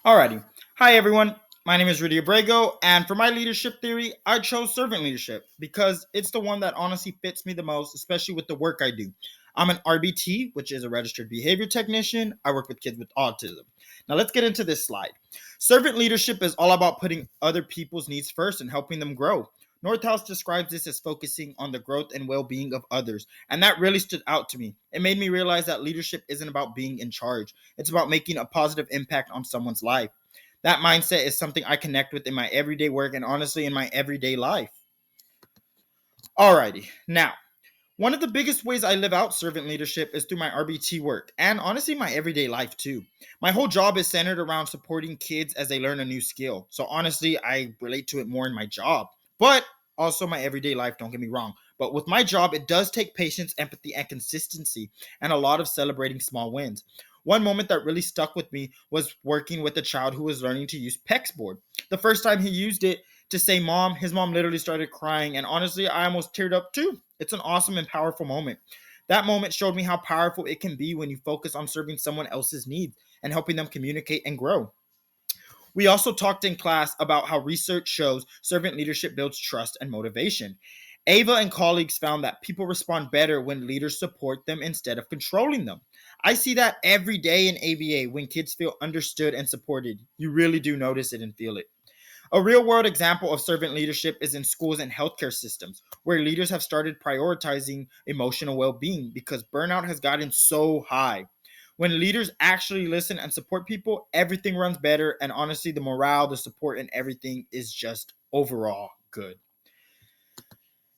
Alrighty. Hi, everyone. My name is Rudy Abrego, and for my leadership theory, I chose servant leadership because it's the one that honestly fits me the most, especially with the work I do. I'm an RBT, which is a registered behavior technician. I work with kids with autism. Now, let's get into this slide. Servant leadership is all about putting other people's needs first and helping them grow. Northouse describes this as focusing on the growth and well being of others, and that really stood out to me. It made me realize that leadership isn't about being in charge, it's about making a positive impact on someone's life. That mindset is something I connect with in my everyday work and honestly in my everyday life. Alrighty, now, one of the biggest ways I live out servant leadership is through my RBT work and honestly my everyday life too. My whole job is centered around supporting kids as they learn a new skill. So honestly, I relate to it more in my job, but also my everyday life, don't get me wrong. But with my job, it does take patience, empathy, and consistency, and a lot of celebrating small wins. One moment that really stuck with me was working with a child who was learning to use PEX board. The first time he used it to say mom, his mom literally started crying, and honestly, I almost teared up too. It's an awesome and powerful moment. That moment showed me how powerful it can be when you focus on serving someone else's needs and helping them communicate and grow. We also talked in class about how research shows servant leadership builds trust and motivation. Ava and colleagues found that people respond better when leaders support them instead of controlling them. I see that every day in ABA when kids feel understood and supported. You really do notice it and feel it. A real world example of servant leadership is in schools and healthcare systems, where leaders have started prioritizing emotional well being because burnout has gotten so high. When leaders actually listen and support people, everything runs better, and honestly, the morale, the support, and everything is just overall good.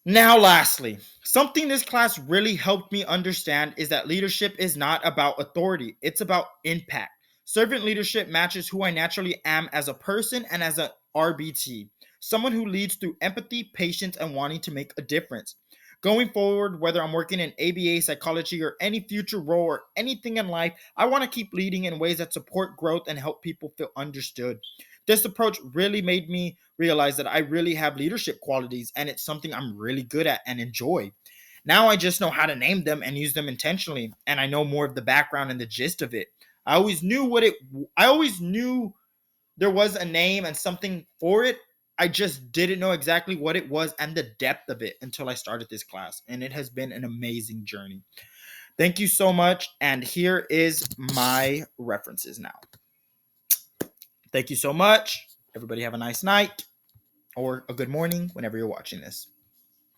Now, lastly, something this class really helped me understand is that leadership is not about authority, it's about impact. Servant leadership matches who I naturally am as a person and as an RBT, someone who leads through empathy, patience, and wanting to make a difference. Going forward, whether I'm working in ABA, psychology, or any future role or anything in life, I want to keep leading in ways that support growth and help people feel understood. This approach really made me realize that I really have leadership qualities and it's something I'm really good at and enjoy. Now I just know how to name them and use them intentionally, and I know more of the background and the gist of it. I always knew there was a name and something for it. I just didn't know exactly what it was and the depth of it until I started this class, and it has been an amazing journey. Thank you so much, and here is my references now. Thank you so much. Everybody have a nice night or a good morning whenever you're watching this.